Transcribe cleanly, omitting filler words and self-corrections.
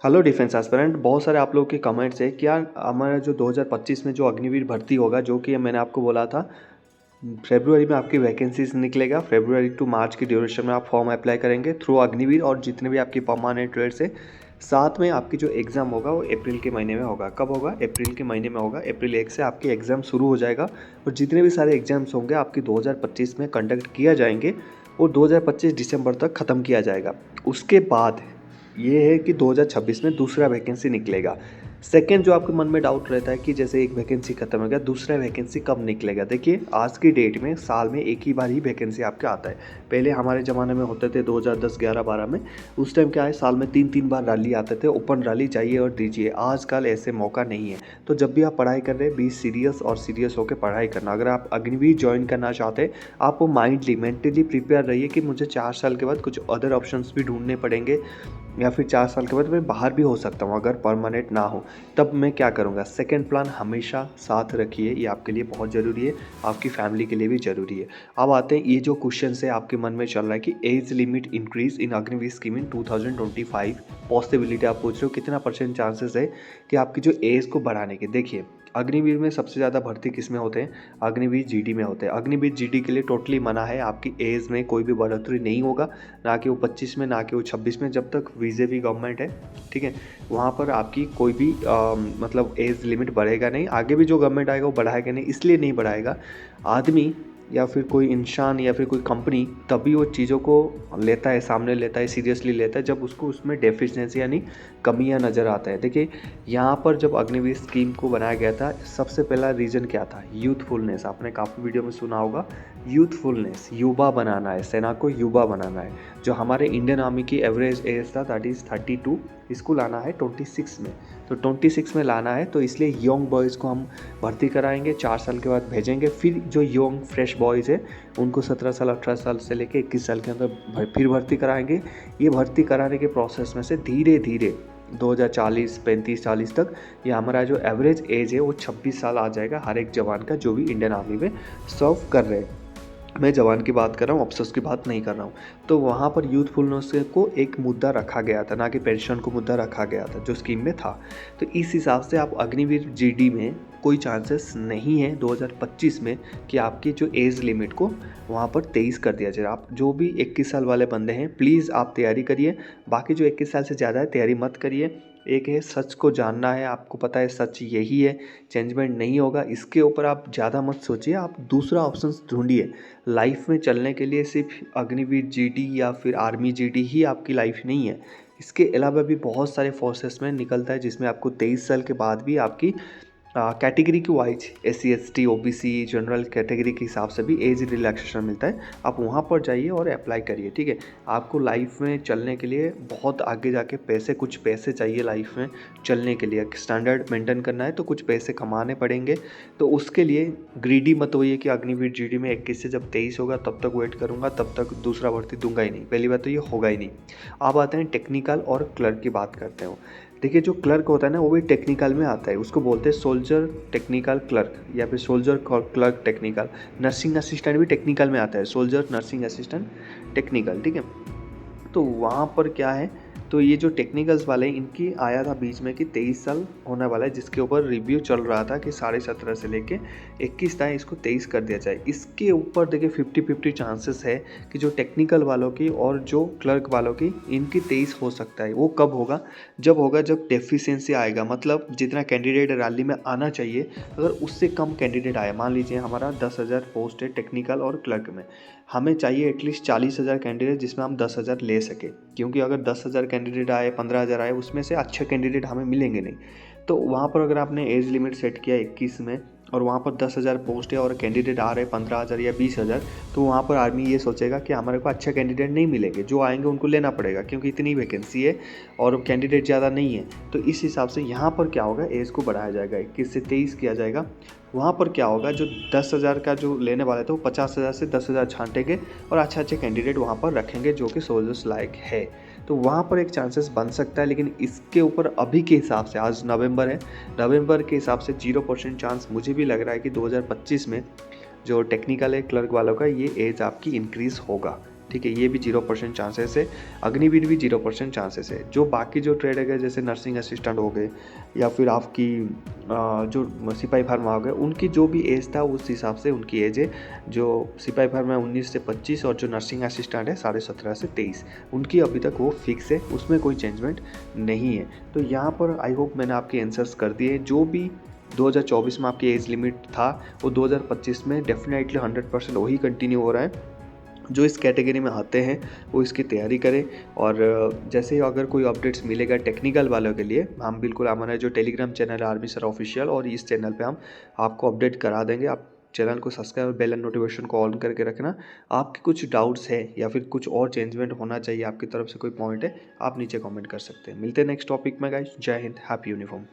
Hello defence aspirant, बहुत सारे आप लोगों के कमेंट्स है क्या हमारा जो 2025 में जो अग्निवीर भर्ती होगा, जो कि मैंने आपको बोला था फरवरी में आपकी वैकेंसीज निकलेगा। फरवरी टू मार्च की ड्यूरेशन में आप फॉर्म अप्लाई करेंगे थ्रू अग्निवीर, और जितने भी आपकी परमानेंट ट्रेड्स है। साथ में आपकी जो एग्ज़ाम होगा वो अप्रैल के महीने में होगा। कब होगा? अप्रैल के महीने में होगा। अप्रैल 1 से आपकी एग्ज़ाम शुरू हो जाएगा, और जितने भी सारे एग्ज़ाम्स होंगे आपकी 2025 में कंडक्ट किया जाएंगे, और 2025 दिसंबर तक ख़त्म किया जाएगा। उसके बाद ये है कि 2026 में दूसरा वैकेंसी निकलेगा। सेकेंड जो आपके मन में डाउट रहता है कि जैसे एक वैकेंसी खत्म हो गया, दूसरा वैकेंसी कब निकलेगा। देखिए, आज की डेट में साल में एक ही बार ही वैकेंसी आपके आता है। पहले हमारे ज़माने में होते थे 2010, 11, 12 में। उस टाइम क्या है, साल में 3-3 बार रैली आते थे, ओपन रैली चाहिए और दीजिए। आजकल ऐसे मौका नहीं है। तो जब भी आप पढ़ाई कर रहे हैं, बी सीरियस और सीरियस होकर पढ़ाई करना। अगर आप अग्निवीर ज्वाइन करना चाहते हैं, आप माइंडली मेंटली प्रिपेयर रहिए कि मुझे 4 साल के बाद कुछ अदर ऑप्शंस भी ढूंढने पड़ेंगे, या फिर 4 साल के बाद मैं बाहर भी हो सकता हूँ अगर परमानेंट ना हो। तब मैं क्या करूँगा? सेकंड प्लान हमेशा साथ रखिए, ये आपके लिए बहुत ज़रूरी है, आपकी फैमिली के लिए भी ज़रूरी है। अब आते हैं, ये जो क्वेश्चन है आपके मन में चल रहा है कि age limit increase in Agniveer scheme in 2025, possibility आप पूछ रहे हो कितना % चांसेस है कि आपकी जो एज को बढ़ाने के। देखिए, अग्निवीर में सबसे ज़्यादा भर्ती किस में होते हैं? अग्निवीर जीडी में होते हैं। अग्निवीर जीडी के लिए टोटली मना है, आपकी एज में कोई भी बढ़ोतरी नहीं होगा, ना कि वो 25 में, ना कि वो 26 में, जब तक बीजेपी गवर्नमेंट है। ठीक है, वहाँ पर आपकी कोई भी मतलब एज लिमिट बढ़ेगा नहीं। आगे भी जो गवर्नमेंट आएगा वो बढ़ाएगा नहीं, इसलिए नहीं बढ़ाएगा। आदमी या फिर कोई इंसान या फिर कोई कंपनी तभी वो चीज़ों को लेता है, सामने लेता है, सीरियसली लेता है, जब उसको उसमें डेफिशिएंसी यानी कमियां नज़र आता है। देखिए, यहाँ पर जब अग्निवीर स्कीम को बनाया गया था, सबसे पहला रीज़न क्या था? यूथफुलनेस। आपने काफ़ी वीडियो में सुना होगा, यूथफुलनेस, युवा बनाना है, सेना को युवा बनाना है। जो हमारे इंडियन आर्मी की एवरेज एज था दैट इज़ 32, इसको लाना है 26 में। तो 26 में लाना है, तो इसलिए यंग बॉयज़ को हम भर्ती कराएंगे, 4 साल के बाद भेजेंगे। फिर जो यंग फ्रेश बॉयज़ है उनको 17 साल, 18 साल से लेके 21 साल के अंदर फिर भर्ती कराएंगे। ये भर्ती कराने के प्रोसेस में से धीरे धीरे 2040, 35, 40 तक ये हमारा जो एवरेज एज है वो 26 साल आ जाएगा हर एक जवान का, जो भी इंडियन आर्मी में सर्व कर रहे हैं। मैं जवान की बात कर रहा हूँ, अफसर्स की बात नहीं कर रहा हूँ। तो वहाँ पर यूथफुलनेस को एक मुद्दा रखा गया था, ना कि पेंशन को मुद्दा रखा गया था जो स्कीम में था। तो इस हिसाब से आप अग्निवीर जीडी में कोई चांसेस नहीं है 2025 में कि आपकी जो एज लिमिट को वहाँ पर 23 कर दिया जाए। आप जो भी 21 साल वाले बंदे हैं, प्लीज़ आप तैयारी करिए। बाकी जो 21 साल से ज़्यादा है, तैयारी मत करिए। एक है सच को जानना है, आपको पता है सच यही है, चेंजमेंट नहीं होगा। इसके ऊपर आप ज़्यादा मत सोचिए, आप दूसरा ऑप्शन ढूंढिए। लाइफ में चलने के लिए सिर्फ अग्निवीर जीडी या फिर आर्मी जीडी ही आपकी लाइफ नहीं है। इसके अलावा भी बहुत सारे फोर्सेस में निकलता है, जिसमें आपको 23 साल के बाद भी आपकी कैटेगरी के wise SC ST OBC general category के हिसाब से भी एज रिलैक्सेशन मिलता है। आप वहाँ पर जाइए और अप्लाई करिए। ठीक है, आपको लाइफ में चलने के लिए बहुत आगे जाके कुछ पैसे चाहिए लाइफ में चलने के लिए। स्टैंडर्ड मेंटेन करना है तो कुछ पैसे कमाने पड़ेंगे। तो उसके लिए ग्रीडी मत होइए कि अग्निवीर जीडी में 21 से जब 23 होगा तब तक वेट करूँगा, तब तक दूसरा भर्ती दूंगा ही नहीं। पहली बात तो ये होगा ही नहीं। अब आते हैं टेक्निकल और क्लर्क की बात करते हैं। देखिए, जो क्लर्क होता है ना, वो भी टेक्निकल में आता है। उसको बोलते हैं सोल्जर टेक्निकल क्लर्क, या फिर soldier clerk technical. Nursing assistant भी टेक्निकल में आता है, सोल्जर नर्सिंग असिस्टेंट टेक्निकल। ठीक है, तो वहाँ पर क्या है, तो ये जो टेक्निकल्स वाले हैं, इनकी आया था बीच में कि 23 साल होने वाला है, जिसके ऊपर रिव्यू चल रहा था कि 17.5 से लेके 21 था, इसको 23 कर दिया जाए। इसके ऊपर देखिए 50-50 चांसेस है कि जो टेक्निकल वालों की और जो क्लर्क वालों की, इनकी 23 हो सकता है। वो कब होगा? जब होगा जब डेफिशिएंसी आएगा, मतलब जितना कैंडिडेट रैली में आना चाहिए, अगर उससे कम कैंडिडेट आया। मान लीजिए हमारा 10,000 पोस्ट है टेक्निकल और क्लर्क में, हमें चाहिए एटलीस्ट 40,000 कैंडिडेट, जिसमें हम 10,000 ले सके। क्योंकि अगर 10,000 कैंडिडेट आए, 15,000 आए, उसमें से अच्छे कैंडिडेट हमें मिलेंगे नहीं। तो वहाँ पर अगर आपने एज लिमिट सेट किया 21 में, और वहाँ पर 10,000 पोस्ट है और कैंडिडेट आ रहे 15,000 या 20,000, तो वहाँ पर आर्मी ये सोचेगा कि हमारे को अच्छे कैंडिडेट नहीं मिलेंगे, जो आएंगे उनको लेना पड़ेगा, क्योंकि इतनी वैकेंसी है और कैंडिडेट ज़्यादा नहीं है। तो इस हिसाब से यहाँ पर क्या होगा, एज को बढ़ाया जाएगा, 21 से 23 किया जाएगा। वहाँ पर क्या होगा, जो 10,000 का जो लेने वाले थे वो 50,000 से 10,000 छांटेंगे और अच्छे कैंडिडेट वहाँ पर रखेंगे जो कि सोल्जर्स लायक है। तो वहाँ पर एक चांसेस बन सकता है, लेकिन इसके ऊपर अभी के हिसाब से, आज नवंबर है, नवंबर के हिसाब से 0% चांस मुझे भी लग रहा है कि 2025 में जो टेक्निकल है क्लर्क वालों का, ये एज आपकी इंक्रीज़ होगा। ठीक है, ये भी 0% चांसेस है। अग्निवीर भी 0% चांसेस है। जो बाकी जो ट्रेड है जैसे नर्सिंग असिस्टेंट हो गए या फिर आपकी जो सिपाही फार्मा हो गए, उनकी जो भी एज था उस हिसाब से उनकी एज है। जो सिपाही फार्मा 19 से 25 और जो नर्सिंग असिस्टेंट है 17.5 से 23, उनकी अभी तक वो फिक्स है, उसमें कोई चेंजमेंट नहीं है। तो यहाँ पर आई होप मैंने आपके आंसर्स कर दिए। जो भी 2024 में आपकी एज लिमिट था वो 2025 में डेफिनेटली 100% वही कंटिन्यू हो रहा है। जो इस कैटेगरी में आते हैं वो इसकी तैयारी करें। और जैसे ही अगर कोई अपडेट्स मिलेगा टेक्निकल वालों के लिए, हम बिल्कुल हमारा जो टेलीग्राम चैनल है आर्मी सर ऑफिशियल, और इस चैनल पे हम आपको अपडेट करा देंगे। आप चैनल को सब्सक्राइब, बेल एंड नोटिफिकेशन को ऑन करके रखना। आपके कुछ डाउट्स है या फिर कुछ और चेंजमेंट होना चाहिए आपकी तरफ से कोई पॉइंट है, आप नीचे कमेंट कर सकते हैं। मिलते हैं नेक्स्ट टॉपिक में गाइस। जय हिंद, हैप्पी यूनिफॉर्म।